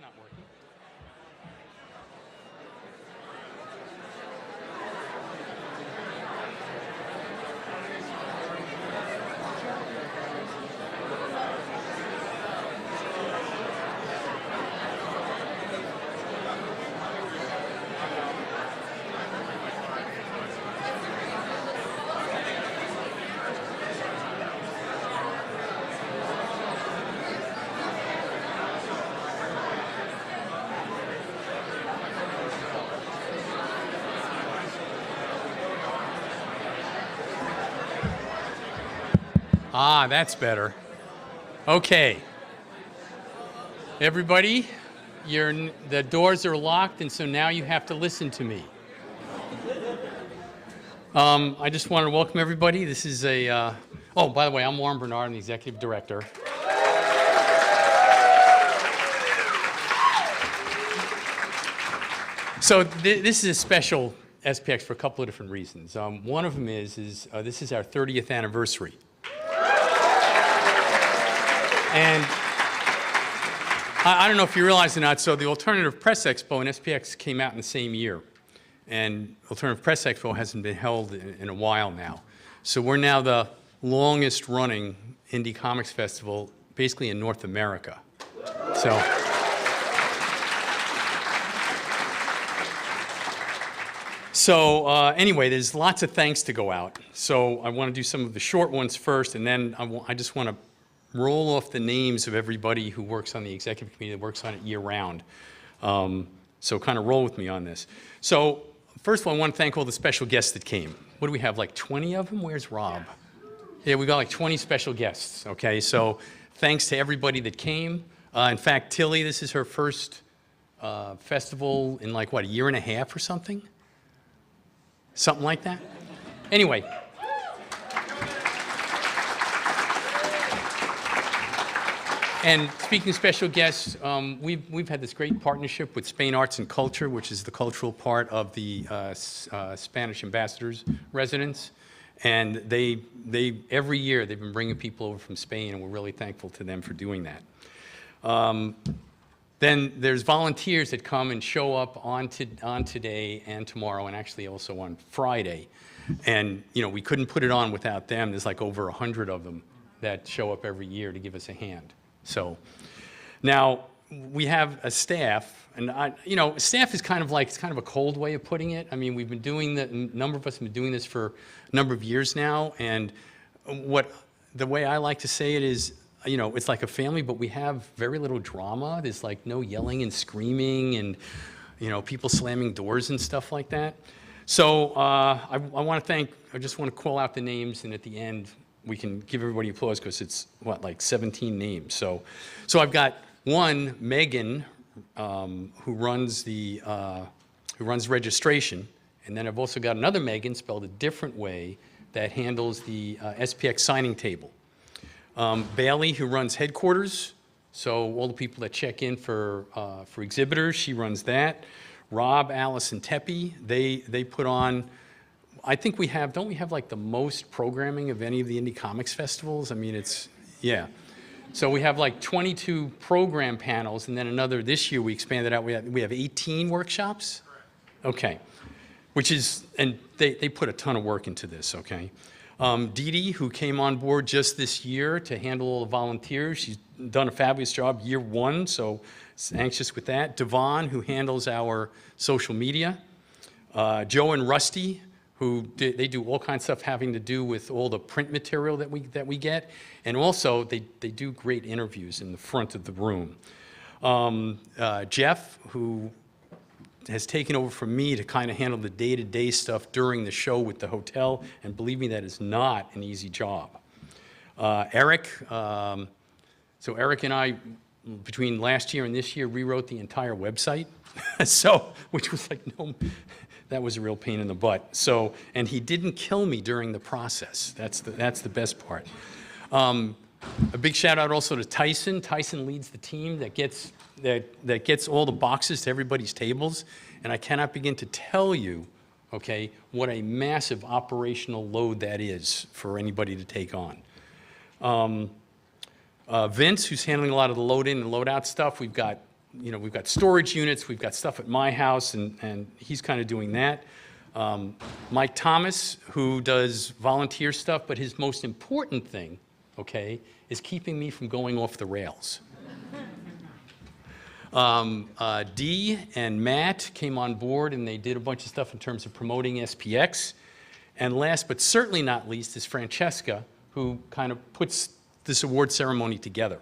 not working. Ah, that's better. Okay. Everybody, the doors are locked, and so now you have to listen to me. I just want to welcome everybody. This is a, oh, by the way, I'm Warren Bernard, I'm the Executive Director. So this is a special SPX for a couple of different reasons. One of them is this is our 30th anniversary. And I don't know if you realize or not, so the Alternative Press Expo and SPX came out in the same year. And Alternative Press Expo hasn't been held in a while now. So we're now the longest running indie comics festival basically in North America. So anyway, there's lots of thanks to go out. So I want to do some of the short ones first, and then I just want to roll off the names of everybody who works on the executive committee that works on it year-round. So kind of roll with me on this. So first of all, I want to thank all the special guests that came. What do we have, like 20 of them? Where's Rob? Yeah, we got like 20 special guests, okay? So thanks to everybody that came. In fact, Tilly, this is her first festival in like, what, a year and a half or something? Something like that? Anyway. And speaking of special guests, we've had this great partnership with Spain Arts and Culture, which is the cultural part of the Spanish ambassadors' residence. And they every year they've been bringing people over from Spain, and we're really thankful to them for doing that. Then there's volunteers that come and show up on today and tomorrow, and actually also on Friday. And you know, we couldn't put it on without them. There's like over 100 of them that show up every year to give us a hand. So now we have a staff, and you know, staff is kind of like, it's kind of a cold way of putting it. I mean, we've been doing a number of us have been doing this for a number of years now, and the way I like to say it is, you know, it's like a family, but we have very little drama. There's like no yelling and screaming and, you know, people slamming doors and stuff like that. So I want to I just want to call out the names, and at the end, we can give everybody applause because it's, what, like 17 names. So I've got one, Megan, who runs registration, and then I've also got another Megan, spelled a different way, that handles the SPX signing table. Bailey, who runs headquarters, so all the people that check in for exhibitors, she runs that. Rob, Alice, and Teppy, they put on, I think don't we have like the most programming of any of the indie comics festivals? I mean, it's, yeah. So we have like 22 program panels, and then another, this year we expanded out, we have 18 workshops? Okay, which is, and they put a ton of work into this, okay? Dee Dee, who came on board just this year to handle all the volunteers, she's done a fabulous job year one, so anxious with that. Devon, who handles our social media. Joe and Rusty, who they do all kinds of stuff having to do with all the print material that we get, and also they do great interviews in the front of the room. Jeff, who has taken over from me to kind of handle the day-to-day stuff during the show with the hotel, and believe me, that is not an easy job. Eric, so Eric and I, between last year and this year, rewrote the entire website, which was like, no, that was a real pain in the butt. So, and he didn't kill me during the process. That's the best part. A big shout out also to Tyson. Tyson leads the team that gets all the boxes to everybody's tables, and I cannot begin to tell you, okay, what a massive operational load that is for anybody to take on. Vince, who's handling a lot of the load in and load out stuff. We've got we've got storage units, we've got stuff at my house, and he's kind of doing that. Mike Thomas, who does volunteer stuff, but his most important thing, okay, is keeping me from going off the rails. Dee and Matt came on board, and they did a bunch of stuff in terms of promoting SPX. And last but certainly not least is Francesca, who kind of puts this award ceremony together.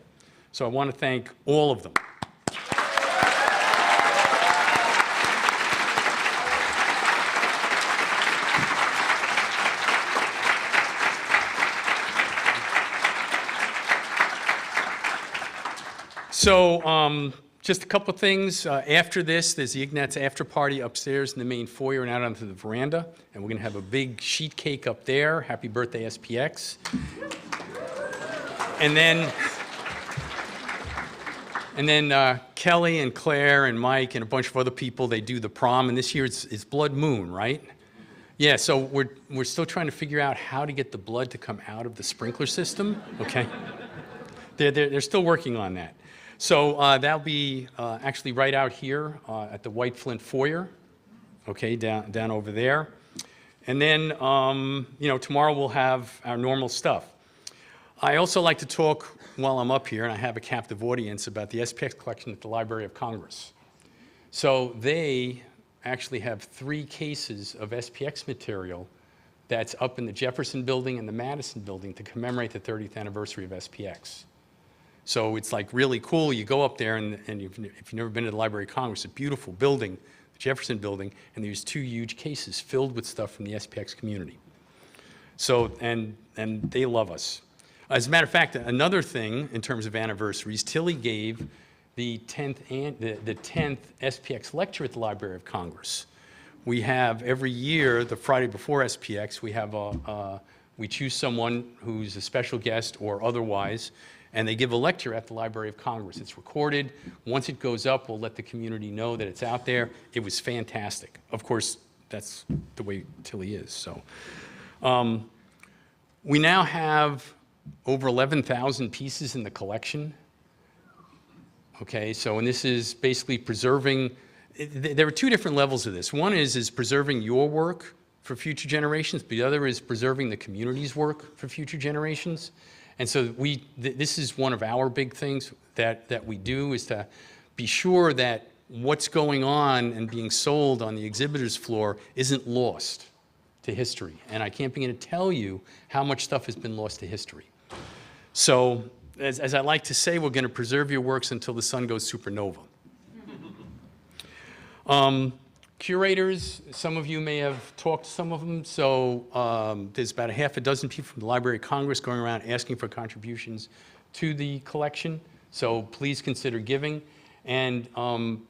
So I want to thank all of them. So just a couple of things. After this, there's the Ignatz after party upstairs in the main foyer and out onto the veranda. And we're going to have a big sheet cake up there. Happy birthday, SPX. And then Kelly and Claire and Mike and a bunch of other people, they do the prom. And this year it's Blood Moon, right? Yeah, so we're still trying to figure out how to get the blood to come out of the sprinkler system, okay? They're still working on that. So that'll be actually right out here at the White Flint foyer, okay, down over there. And then, tomorrow we'll have our normal stuff. I also like to talk while I'm up here, and I have a captive audience, about the SPX collection at the Library of Congress. So they actually have 3 cases of SPX material that's up in the Jefferson Building and the Madison Building to commemorate the 30th anniversary of SPX. So it's like really cool. You go up there, and if you've never been to the Library of Congress, a beautiful building, the Jefferson Building, and there's 2 huge cases filled with stuff from the SPX community. So, and they love us. As a matter of fact, another thing in terms of anniversaries, Tilly gave the 10th SPX lecture at the Library of Congress. We have every year, the Friday before SPX, we choose someone who's a special guest or otherwise, and they give a lecture at the Library of Congress. It's recorded. Once it goes up, we'll let the community know that it's out there. It was fantastic. Of course, that's the way Tilly is. So, we now have over 11,000 pieces in the collection. Okay, so, and this is basically preserving. There are 2 different levels of this. One is preserving your work for future generations, but the other is preserving the community's work for future generations. And so this is one of our big things that we do, is to be sure that what's going on and being sold on the exhibitor's floor isn't lost to history. And I can't begin to tell you how much stuff has been lost to history. So as I like to say, we're going to preserve your works until the sun goes supernova. Curators, some of you may have talked to some of them. So there's about a half a dozen people from the Library of Congress going around asking for contributions to the collection. So please consider giving. And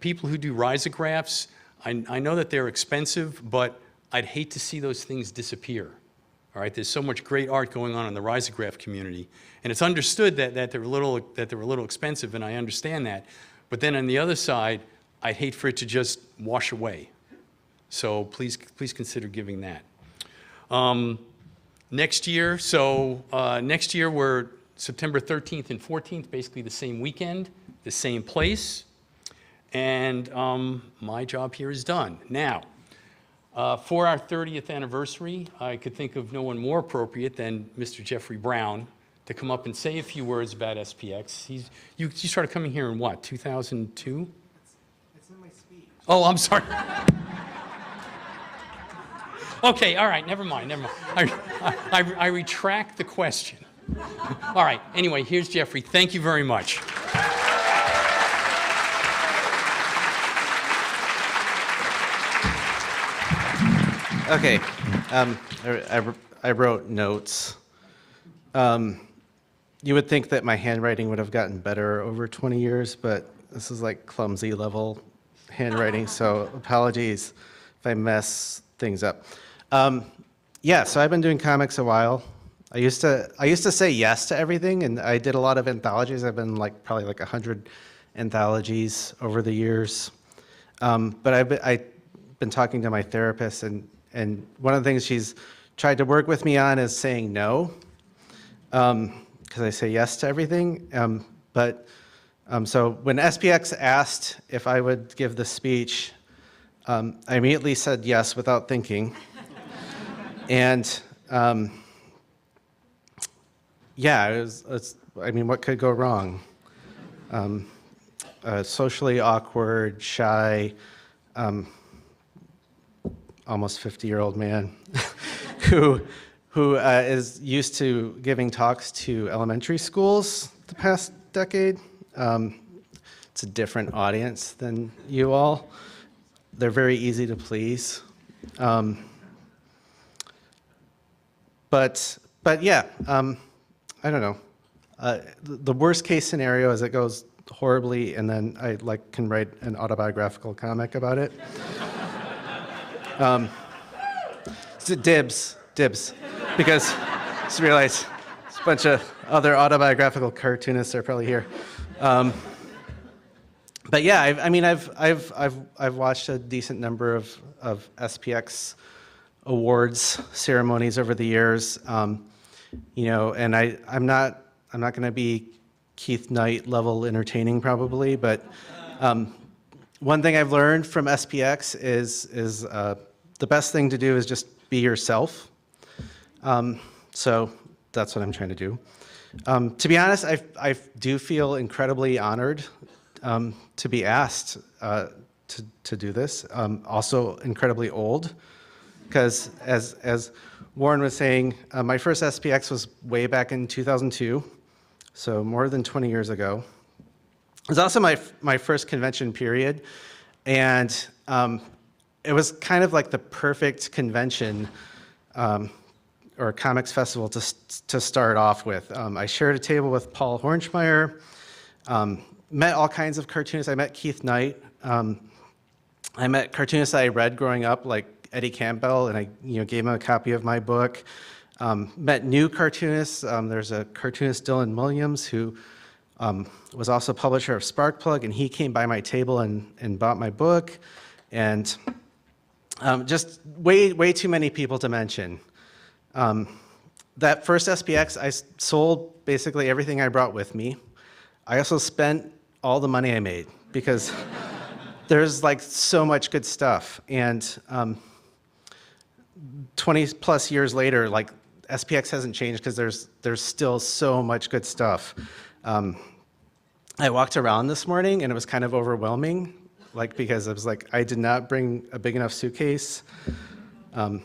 people who do risographs, I know that they're expensive, but I'd hate to see those things disappear. All right, there's so much great art going on in the risograph community. And it's understood that they were a little expensive, and I understand that. But then on the other side, I'd hate for it to just wash away. So please consider giving that. Next year, next year we're September 13th and 14th, basically the same weekend, the same place, and my job here is done. Now, for our 30th anniversary, I could think of no one more appropriate than Mr. Jeffrey Brown to come up and say a few words about SPX. You started coming here in what, 2002? It's in my speech. Oh, I'm sorry. Okay, all right, never mind. I retract the question. All right, anyway, here's Jeffrey. Thank you very much. Okay, I wrote notes. You would think that my handwriting would have gotten better over 20 years, but this is like clumsy level handwriting, so apologies if I mess things up. Yeah, so I've been doing comics a while. I used to say yes to everything, and I did a lot of anthologies. I've been probably 100 anthologies over the years. But I've been talking to my therapist, and one of the things she's tried to work with me on is saying no, because I say yes to everything. But So when SPX asked if I would give the speech, I immediately said yes without thinking. And yeah, I mean, what could go wrong? A socially awkward, shy, almost 50-year-old man who is used to giving talks to elementary schools the past decade. It's a different audience than you all. They're very easy to please. But yeah, I don't know. The worst case scenario is it goes horribly, and then I can write an autobiographical comic about it. So dibs, because I just realized there's a bunch of other autobiographical cartoonists are probably here. But yeah, I've watched a decent number of SPX awards ceremonies over the years, and I'm not going to be Keith Knight level entertaining probably, but one thing I've learned from SPX is the best thing to do is just be yourself. So that's what I'm trying to do. To be honest, I do feel incredibly honored to be asked to do this. Also incredibly old, because as Warren was saying, my first SPX was way back in 2002, so more than 20 years ago. It was also my first convention period, and it was kind of like the perfect convention or comics festival to start off with. I shared a table with Paul Hornschmeyer, met all kinds of cartoonists. I met Keith Knight. I met cartoonists I read growing up, like Eddie Campbell, and I gave him a copy of my book. Met new cartoonists. There's a cartoonist, Dylan Williams, who was also publisher of Sparkplug, and he came by my table and bought my book. And just way too many people to mention. That first SPX, I sold basically everything I brought with me. I also spent all the money I made because there's so much good stuff. And 20 plus years later, SPX hasn't changed because there's still so much good stuff. I walked around this morning and it was kind of overwhelming, because I was I did not bring a big enough suitcase. But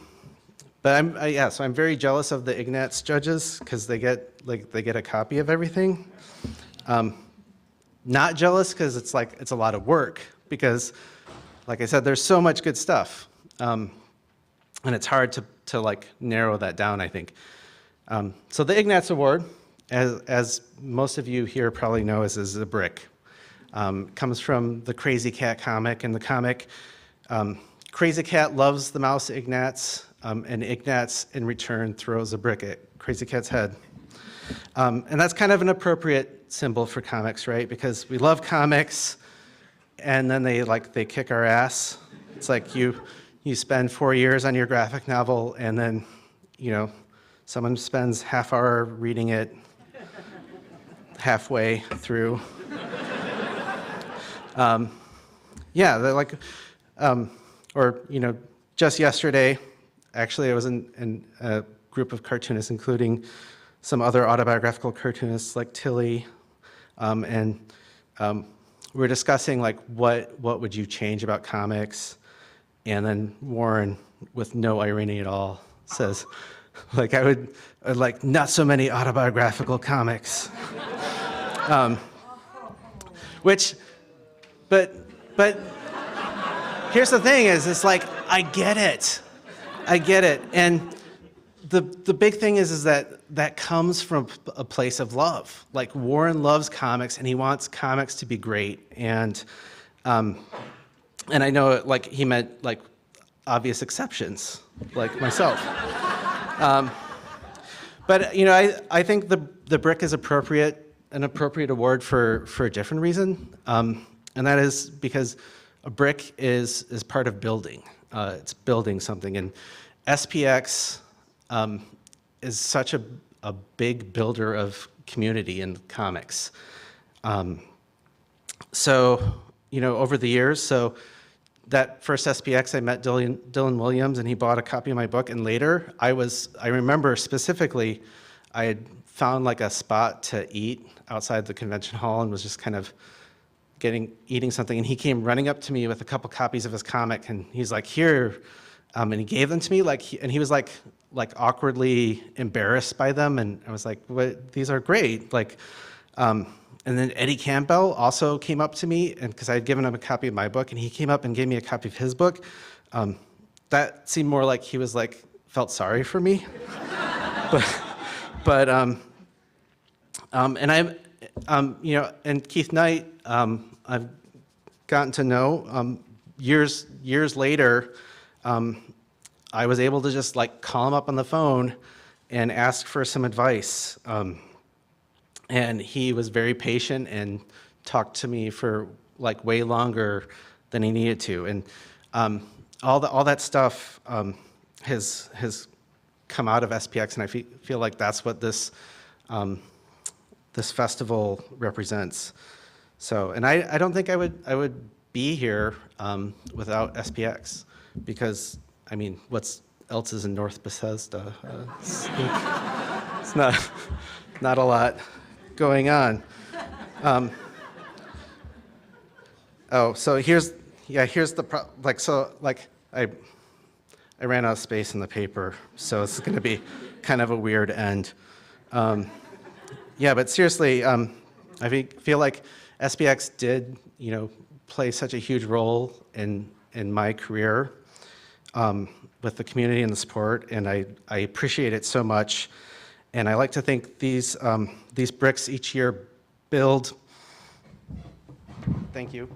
so I'm very jealous of the Ignatz judges because they get a copy of everything. Not jealous because it's a lot of work because, like I said, there's so much good stuff, and it's hard to narrow that down, I think. So the Ignatz Award, as most of you here probably know, is a brick. Comes from the Crazy Cat comic, and the comic, Crazy Cat loves the mouse Ignatz, and Ignatz in return throws a brick at Crazy Cat's head. And that's kind of an appropriate symbol for comics, right? Because we love comics, and then they kick our ass. It's you spend 4 years on your graphic novel, and then someone spends half hour reading it halfway through. Yeah, they're or just yesterday, actually, I was in a group of cartoonists, including some other autobiographical cartoonists like Tilly, and we were discussing what would you change about comics, and then Warren, with no irony at all, says, I would like not so many autobiographical comics, but here's the thing it's I get it, and the big thing is that comes from a place of love. Warren loves comics, and he wants comics to be great, and I know he meant obvious exceptions, like myself. But I think the brick is an appropriate award for a different reason, and that is because a brick is part of building. It's building something, and SPX is such a big builder of community in comics. so, over the years, so that first SPX, I met Dylan Williams, and he bought a copy of my book. And later, I remember specifically, I had found like a spot to eat outside the convention hall and was just kind of eating something. And he came running up to me with a couple copies of his comic, and he's like, "Here," and he gave them to me. And he was like awkwardly embarrassed by them. And I was like, "What? These are great!" And then Eddie Campbell also came up to me, and because I had given him a copy of my book, and he came up and gave me a copy of his book. That seemed more like he was felt sorry for me. And and Keith Knight, I've gotten to know years later. I was able to just call him up on the phone and ask for some advice. And he was very patient and talked to me for way longer than he needed to. And all that stuff has come out of SPX, and I feel like that's what this festival represents. So, and I don't think I would be here without SPX, because what else is in North Bethesda? It's not a lot going on. So here's the I ran out of space in the paper, so it's going to be kind of a weird end. But seriously, I feel like SPX did, play such a huge role in my career with the community and the sport, and I appreciate it so much. And I like to think these bricks each year build. Thank you.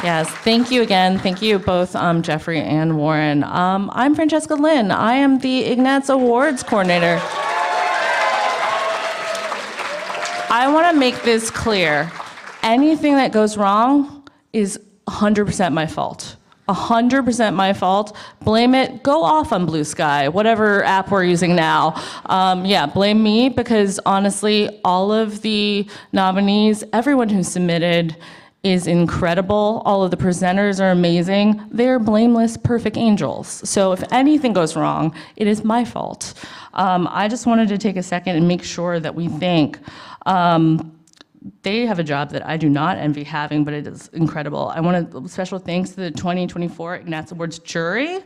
Yes, thank you again. Thank you both, Jeffrey and Warren. I'm Francesca Lynn. I am the Ignatz Awards coordinator. I want to make this clear. Anything that goes wrong is 100% my fault. 100% my fault. Blame it. Go off on Blue Sky, whatever app we're using now. Blame me, because honestly, all of the nominees, everyone who submitted is incredible. All of the presenters are amazing. They're blameless, perfect angels. So if anything goes wrong, it is my fault. I just wanted to take a second and make sure that we thank. They have a job that I do not envy having, but it is incredible. I want a special thanks to the 2024 Ignatz Awards jury,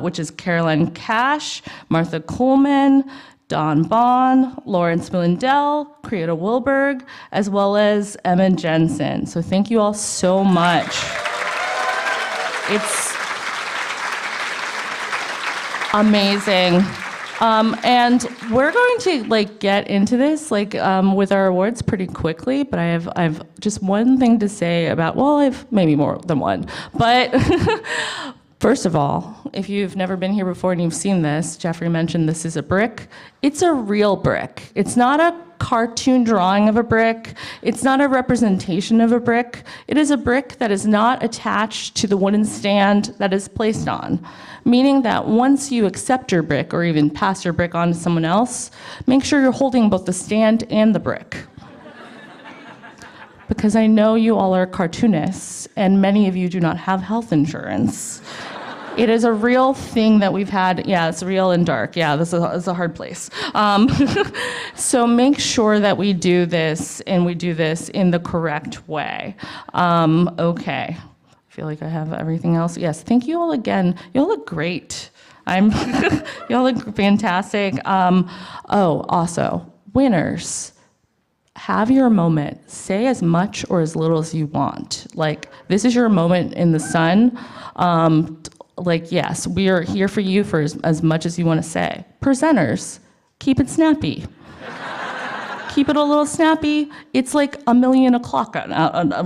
which is Caroline Cash, Martha Coleman, Don Bond, Lawrence Millendell, Creata Wilberg, as well as Emma Jensen. So thank you all so much. It's amazing. And we're going to get into this with our awards pretty quickly, but I've just one thing to say about, I've maybe more than one, but first of all, if you've never been here before and you've seen this, Jeffrey mentioned this is a brick. It's a real brick. It's not a cartoon drawing of a brick. It's not a representation of a brick. It is a brick that is not attached to the wooden stand that is placed on, meaning that once you accept your brick or even pass your brick on to someone else, make sure you're holding both the stand and the brick. Because I know you all are cartoonists, and many of you do not have health insurance. It is a real thing that we've had. Yeah, it's real and dark. Yeah, this is a hard place. So make sure that we do this, and we do this in the correct way. Okay. I feel like I have everything else. Yes, thank you all again. You all look great. You all look fantastic. Also, winners. Have your moment. Say as much or as little as you want. This is your moment in the sun. Yes, we are here for you for as much as you want to say. Presenters, keep it snappy. Keep it a little snappy. It's like 1,000,000 o'clock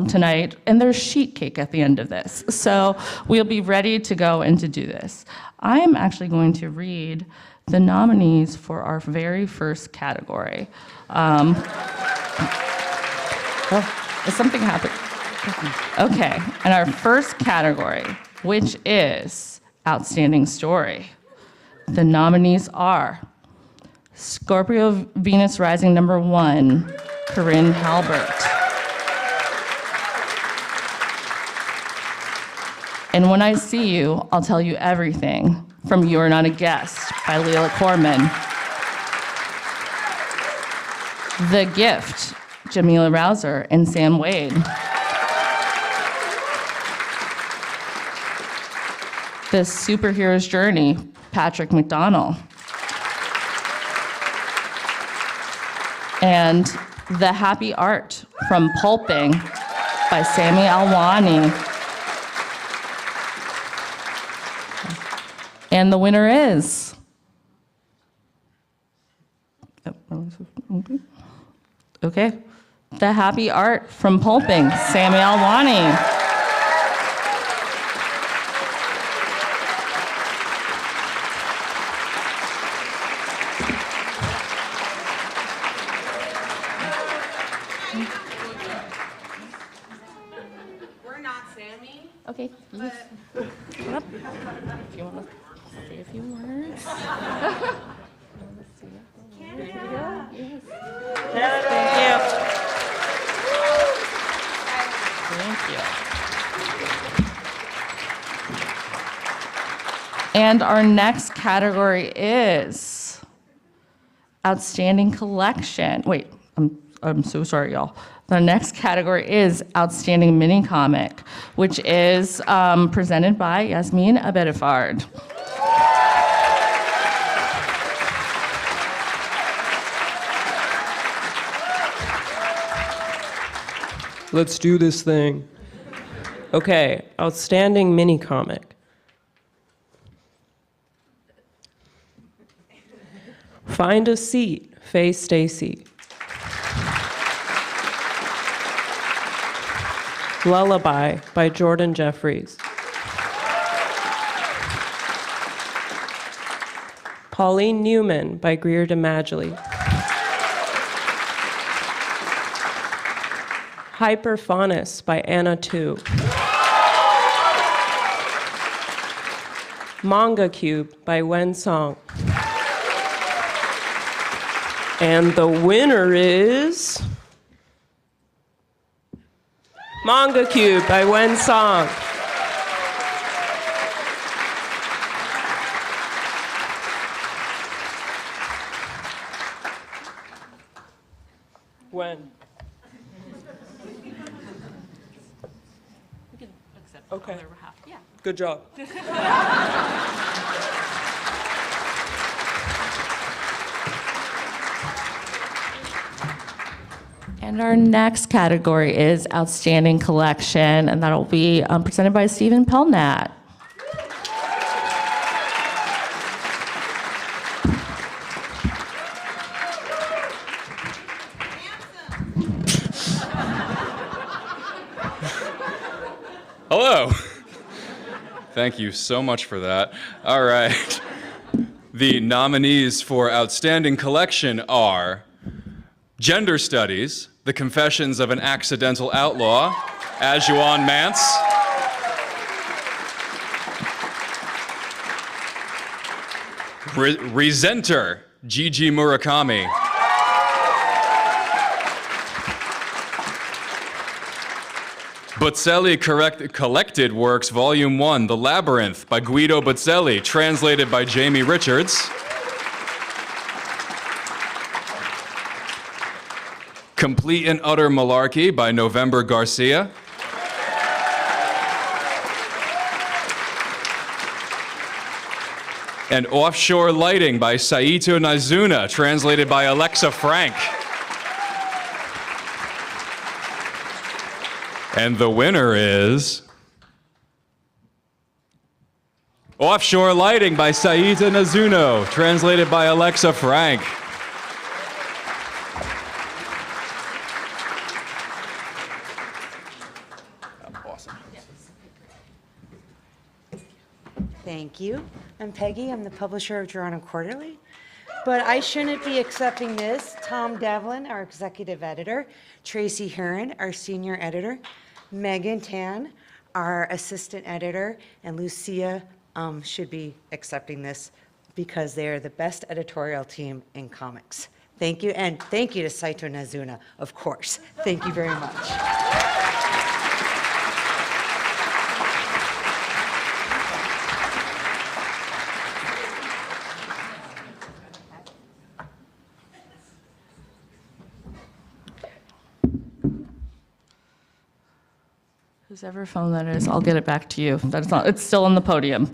tonight, and there's sheet cake at the end of this. So we'll be ready to go and to do this. I am actually going to read the nominees for our very first category. Is something happening? Okay, and our first category, which is Outstanding Story. The nominees are Scorpio Venus Rising #1, Corinne Halbert. And When I See You, I'll Tell You Everything, from You're Not a Guest by Leila Corman. The Gift, Jamila Rouser and Sam Wade. The Superhero's Journey, Patrick McDonnell. And The Happy Art from Pulping by Sami Alwani. And the winner is... Okay. The Happy Art from Pulping, Sami Alwani. We're not Sammy. Okay. Yes. Come up. If you want to say a few words. Thank you. And our next category is Outstanding Collection. Wait, I'm so sorry, y'all. The next category is Outstanding Mini Comic, which is presented by Yasmin Abedifard. Let's do this thing. Okay, outstanding mini comic. Find a Seat, Faye Stacy. Lullaby by Jordan Jeffries. Pauline Newman by Greer DeMagely. Hyperphonus by Anna Tu. Manga Cube by Wen Song. And the winner is Manga Cube by Wen Song. When? Okay. Good job. And our next category is Outstanding Collection, and that'll be presented by Stephen Pelnat. Hello. Thank you so much for that. All right. The nominees for Outstanding Collection are Gender Studies, The Confessions of an Accidental Outlaw, Ajuan Mance. Resenter, Gigi Murakami. Buzzelli Collected Works, Volume 1, The Labyrinth by Guido Buzzelli, translated by Jamie Richards. Complete and Utter Malarkey by November Garcia. And Offshore Lighting by Saito Nazuna, translated by Alexa Frank. And the winner is Offshore Lighting by Saito Nazuno, translated by Alexa Frank. Awesome. Thank you. I'm Peggy. I'm the publisher of Toronto Quarterly. But I shouldn't be accepting this. Tom Devlin, our executive editor, Tracy Heron, our senior editor, Megan Tan, our assistant editor, and Lucia should be accepting this because they are the best editorial team in comics. Thank you, and thank you to Saito Nazuna, of course. Thank you very much. Whoever phone that is, I'll get it back to you. That's not, it's still on the podium.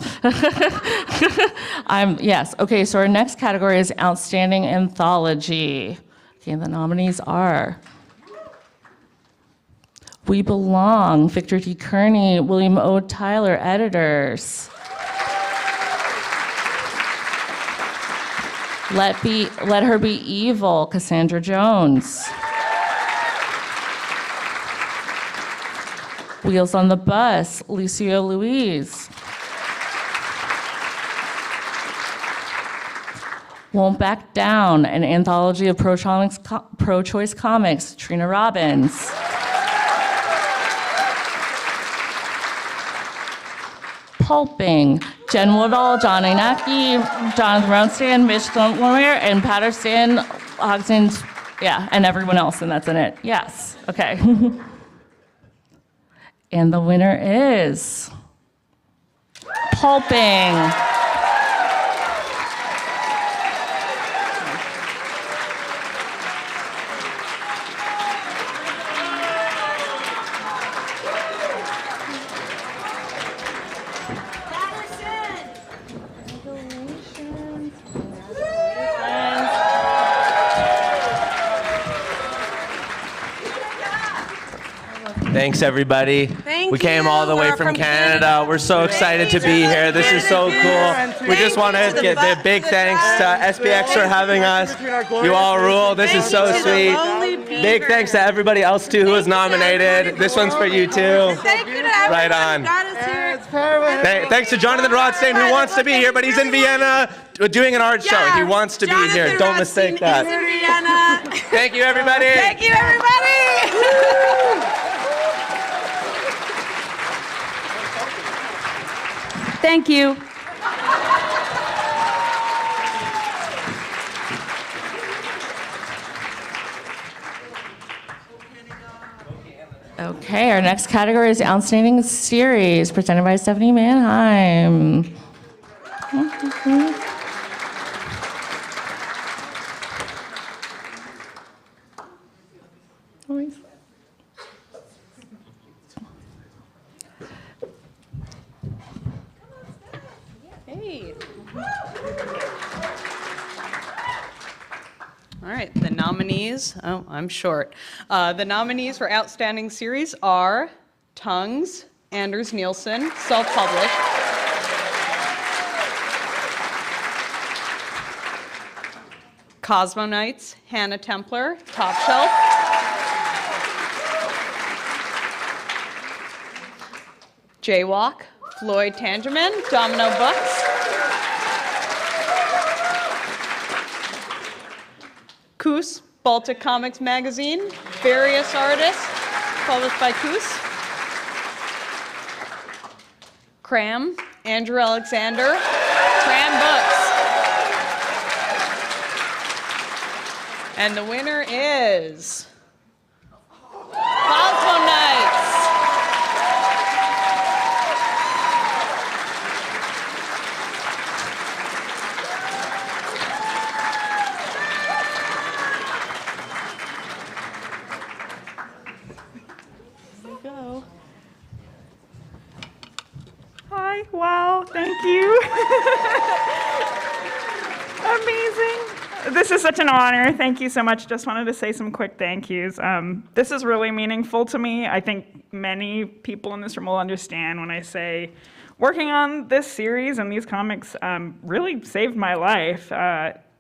Yes, okay, so our next category is Outstanding Anthology. Okay, the nominees are We Belong, Victor T. Kearney, William O. Tyler, editors. Let Her Be Evil, Cassandra Jones. Wheels on the Bus, Lucio Louise. Won't Back Down, an anthology of pro-choice comics, Trina Robbins. Pulping, Jen Woodall, John Inaki, Jonathan Brownstein, Mitch Thornware, and Patterson, Hodgson, yeah, and everyone else, and that's in it. Yes, okay. And the winner is Pulping. Thanks, everybody. We came all the way from Canada. We're so excited to be here. This is so cool. We just want to give a big thanks to SPX for having us. You all rule. This is so sweet. Big thanks to everybody else, too, who was nominated. This one's for you, too. Thank you to everyone Right on. who got us here. Thanks to Jonathan Rothstein, who wants to be here, but he's in Vienna doing an art show. He wants to be here. Don't mistake that. Thank you, everybody. Thank you, everybody. Thank you. Okay, our next category is Outstanding Series, presented by Stephanie Manheim. Hey. All right, the nominees, oh, I'm short. The nominees for Outstanding Series are Tongues, Anders Nielsen, self-published. Cosmonites, Hannah Templar, Top Shelf. Jaywalk, Floyd Tangerman, Domino Books. Koos, Baltic Comics Magazine, various artists, published by Koos. Cram, Andrew Alexander, Cram Books. And the winner is Cosmonites. Hi, wow, thank you. Amazing. This is such an honor. Thank you so much. Just wanted to say some quick thank yous. This is really meaningful to me. I think many people in this room will understand when I say working on this series and these comics really saved my life.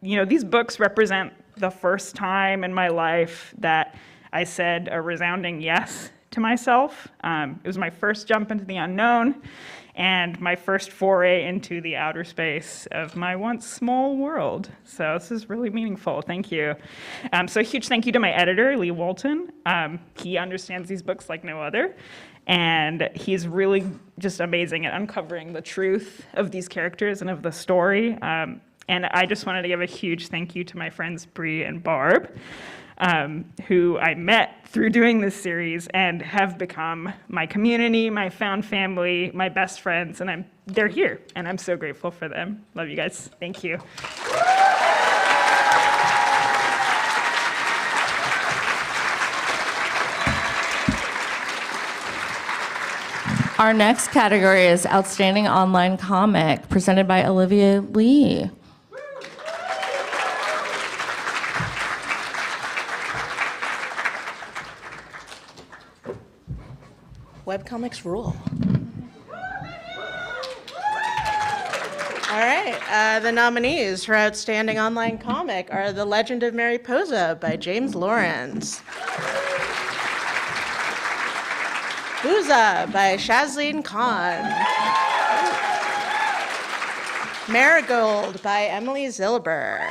These books represent the first time in my life that I said a resounding yes to myself. It was my first jump into the unknown and my first foray into the outer space of my once small world. So this is really meaningful. Thank you. So a huge thank you to my editor, Lee Walton. He understands these books like no other. And he's really just amazing at uncovering the truth of these characters and of the story. And I just wanted to give a huge thank you to my friends Bree and Barb, who I met through doing this series and have become my community, my found family, my best friends, and they're here, and I'm so grateful for them. Love you guys. Thank you. Our next category is Outstanding Online Comic, presented by Olivia Lee. Webcomics rule. All right, the nominees for Outstanding Online Comic are The Legend of Mariposa by James Lawrence, Booza by Shazleen Khan, Marigold by Emily Zilber,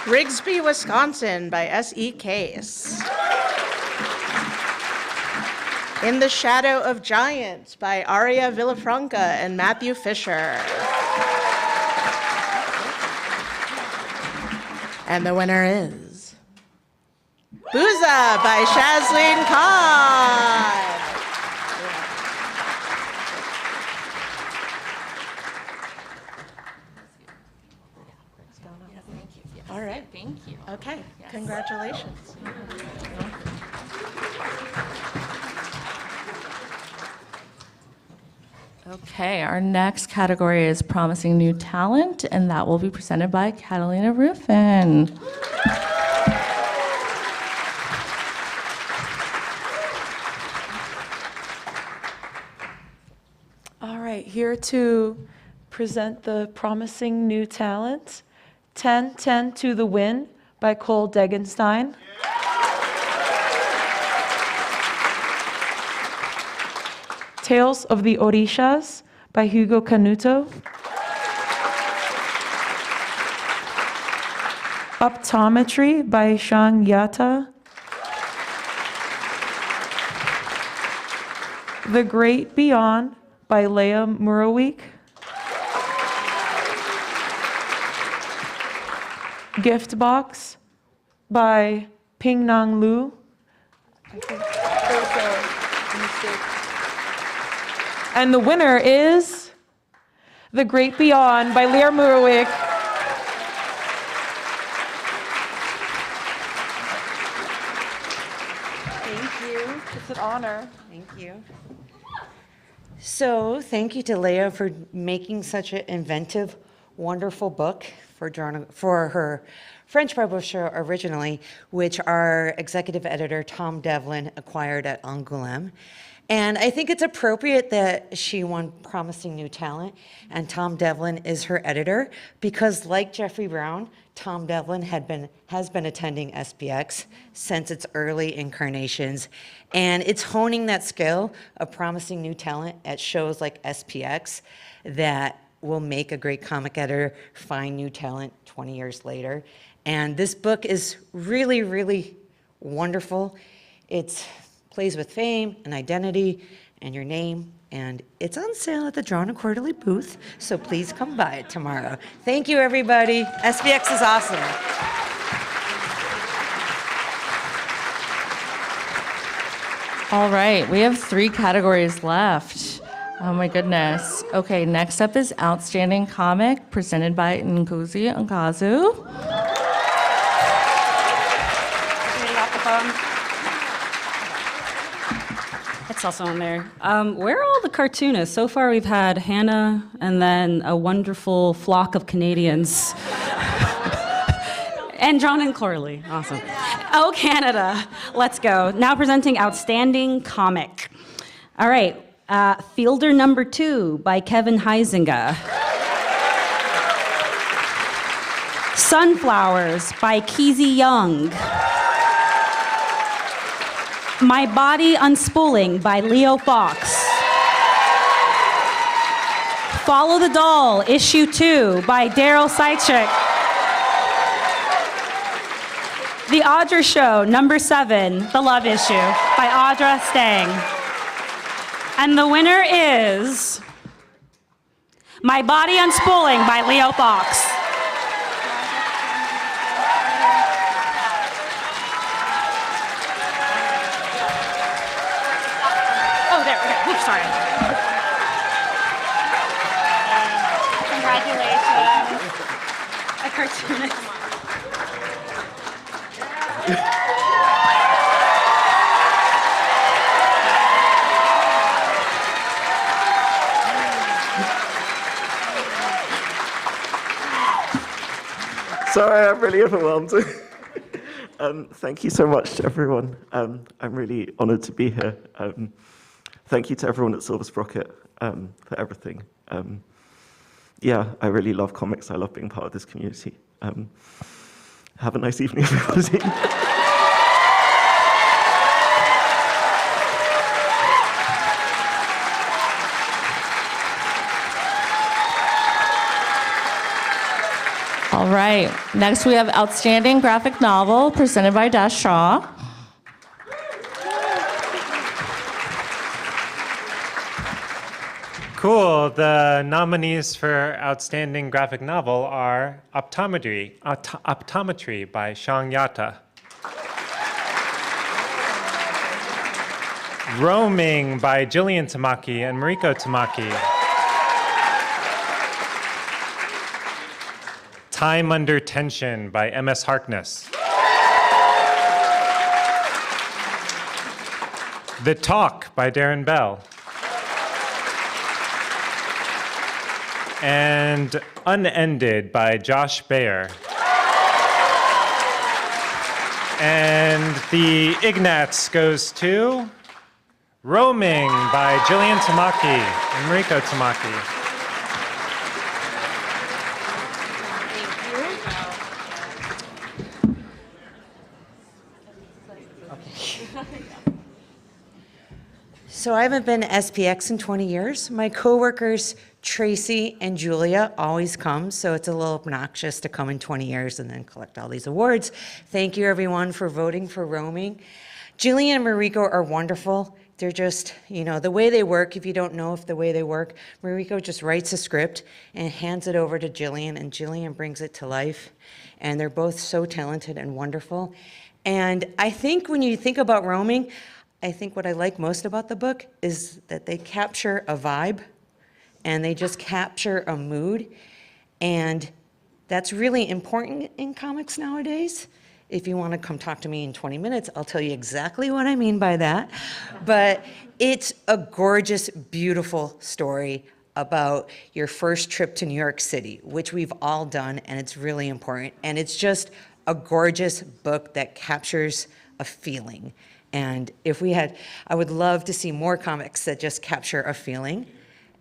Rigsby, Wisconsin by S.E. Case, In the Shadow of Giants by Aria Villafranca and Matthew Fisher. And the winner is Booza by Shazleen Khan. All right. Thank you. Okay, congratulations. Okay, our next category is Promising New Talent, and that will be presented by Catalina Ruffin. All right, here to present the Promising New Talent, 10-10 to the Win by Cole Degenstein. Tales of the Orishas by Hugo Canuto. Optometry by Shang Yata. The Great Beyond by Leah Murawik. Gift Box by Ping Nang Lu. I think there was a mistake. And the winner is The Great Beyond by Leah Murawik. Thank you. It's an honor. Thank you. So thank you to Leah for making such an inventive, wonderful book for her French publisher originally, which our executive editor, Tom Devlin, acquired at Angoulême. And I think it's appropriate that she won Promising New Talent, and Tom Devlin is her editor, because like Jeffrey Brown, Tom Devlin has been attending SPX since its early incarnations, and it's honing that skill of promising new talent at shows like SPX that will make a great comic editor find new talent 20 years later. And this book is really, really wonderful. It plays with fame and identity and your name, and it's on sale at the Drawn and Quarterly booth, so please come by it tomorrow. Thank you, everybody. SPX is awesome. All right, we have 3 categories left. Oh my goodness. Okay, next up is Outstanding Comic, presented by Ngozi Nkazu. It's also on there. Where are all the cartoonists? So far we've had Hannah and then a wonderful flock of Canadians. And John and Corley, awesome. Oh, Canada, let's go. Now presenting Outstanding Comic. All right, Fielder Number 2 by Kevin Huizinga. Sunflowers by Keezy Young. My Body Unspooling by Leo Fox. Follow the Doll, Issue 2 by Daryl Seichik. The Audra Show, number 7, The Love Issue, by Audra Stang. And the winner is My Body Unspooling by Leo Fox. Oh, there we go. Oops, sorry. Congratulations. A cartoonist. Sorry, I'm really overwhelmed. Thank you so much to everyone. I'm really honored to be here. Thank you to everyone at Silver Sprocket for everything. Yeah, I really love comics. I love being part of this community. Have a nice evening, everybody. All right. Next, we have Outstanding Graphic Novel presented by Dash Shaw. Cool. The nominees for Outstanding Graphic Novel are Optometry by Shang Yatta. Roaming by Jillian Tamaki and Mariko Tamaki. Time Under Tension by M.S. Harkness. The Talk by Darren Bell. And Unended by Josh Baer. And the Ignatz goes to Roaming by Jillian Tamaki and Mariko Tamaki. So I haven't been to SPX in 20 years. My coworkers, Tracy and Julia, always come, so it's a little obnoxious to come in 20 years and then collect all these awards. Thank you, everyone, for voting for Roaming. Jillian and Mariko are wonderful. They're just, the way they work, if you don't know if the way they work, Mariko just writes a script and hands it over to Jillian, and Jillian brings it to life. And they're both so talented and wonderful. And I think when you think about Roaming, I think what I like most about the book is that they capture a vibe and they just capture a mood. And that's really important in comics nowadays. If you want to come talk to me in 20 minutes, I'll tell you exactly what I mean by that. But it's a gorgeous, beautiful story about your first trip to New York City, which we've all done, and it's really important. And it's just a gorgeous book that captures a feeling. And I would love to see more comics that just capture a feeling.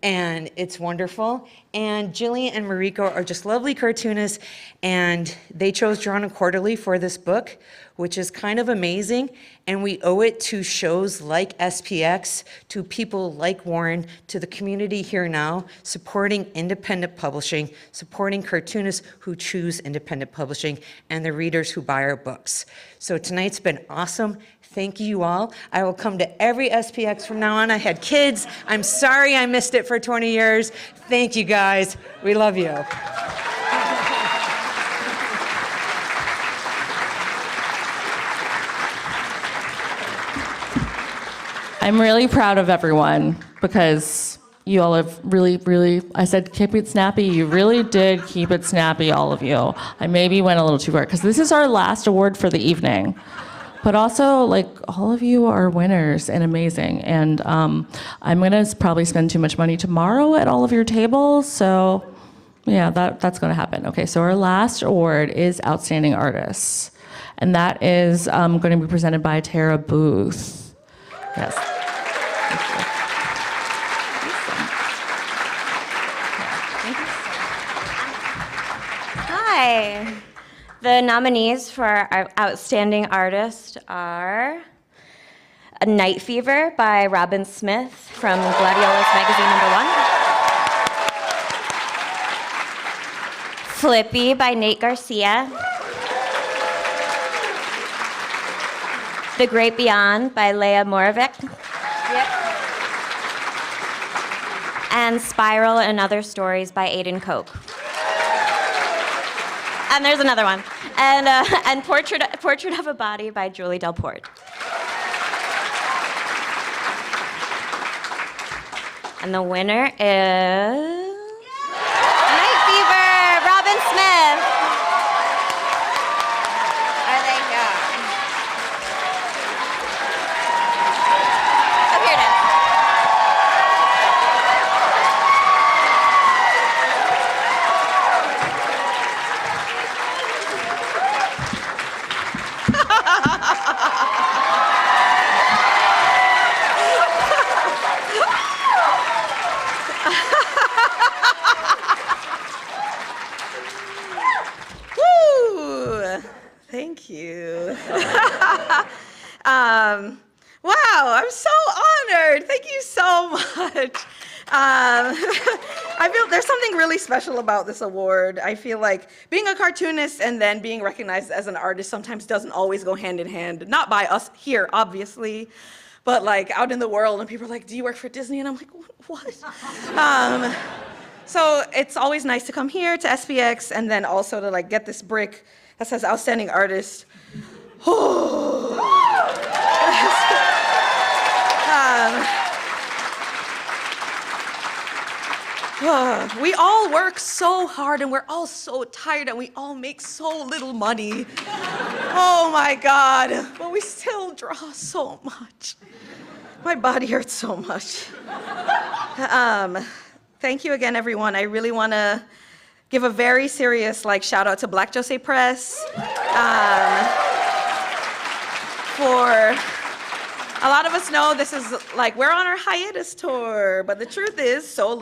And it's wonderful. And Jillian and Mariko are just lovely cartoonists, and they chose Drawn and Quarterly for this book, which is kind of amazing. And we owe it to shows like SPX, to people like Warren, to the community here now, supporting independent publishing, supporting cartoonists who choose independent publishing, and the readers who buy our books. So tonight's been awesome. Thank you all. I will come to every SPX from now on. I had kids. I'm sorry I missed it for 20 years. Thank you, guys. We love you. I'm really proud of everyone because you all have really, I said keep it snappy. You really did keep it snappy, all of you. I maybe went a little too far because this is our last award for the evening. But also, all of you are winners and amazing. And I'm going to probably spend too much money tomorrow at all of your tables. So, yeah, that's going to happen. Okay, so our last award is Outstanding Artists. And that is going to be presented by Tara Booth. Yes. Hi. The nominees for our Outstanding Artist are A Night Fever by Robin Smith from Gladiolus Magazine #1. Flippy by Nate Garcia. The Great Beyond by Leah Moravec. Yep. And Spiral and Other Stories by Aiden Koch. And there's another one. And Portrait of a Body by Julie Delport. And the winner is Night Fever, Robin Smith. Are they here? Oh, here it is. Woo! Thank you. Wow, I'm so honored. Thank you so much. I feel there's something really special about this award. I feel like being a cartoonist and then being recognized as an artist sometimes doesn't always go hand in hand. Not by us here, obviously, but like out in the world, and people are like, "Do you work for Disney?" And I'm like, "What?" So it's always nice to come here to SPX and then also to like get this brick that says Outstanding Artist. We all work so hard and we're all so tired and we all make so little money. Oh my God, but we still draw so much. My body hurts so much. Thank you again, everyone. I really want to give a very serious shout out to Black Jose Press for a lot of us know this is we're on our hiatus tour, but the truth is so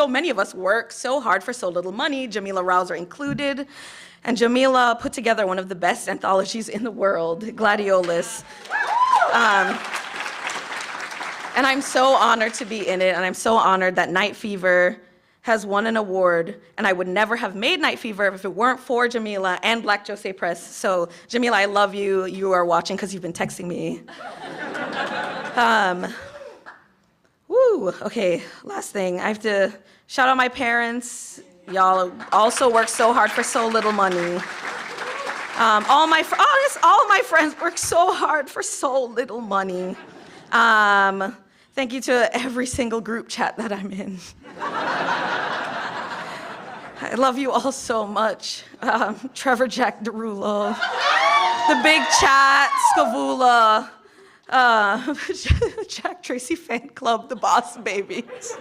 many of us work so hard for so little money, Jamila Rouser included. And Jamila put together one of the best anthologies in the world, Gladiolus. And I'm so honored to be in it, and I'm so honored that Night Fever has won an award, and I would never have made Night Fever if it weren't for Jamila and Black Jose Press. So Jamila, I love you. You are watching because you've been texting me. Okay, last thing. I have to shout out my parents. Y'all also work so hard for so little money. All my friends work so hard for so little money. Thank you to every single group chat that I'm in. I love you all so much. Trevor Jack Derulo, the Big Chat, Scavula, Jack Tracy Fan Club, the Boss Babies.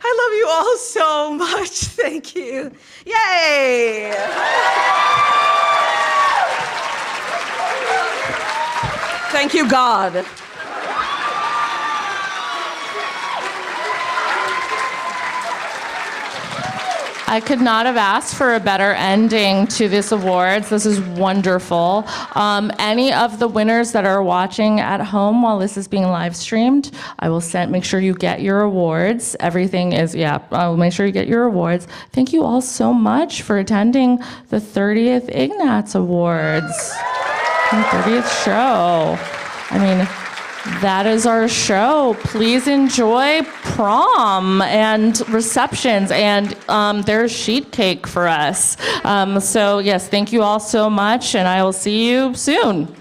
I love you all so much. Thank you. Yay! Thank you, God. I could not have asked for a better ending to this awards. This is wonderful. Any of the winners that are watching at home while this is being live streamed, I will make sure you get your awards. Everything is, I'll make sure you get your awards. Thank you all so much for attending the 30th Ignatz Awards. 30th show. I mean, that is our show. Please enjoy prom and receptions, and there's sheet cake for us. So yes, thank you all so much, and I will see you soon.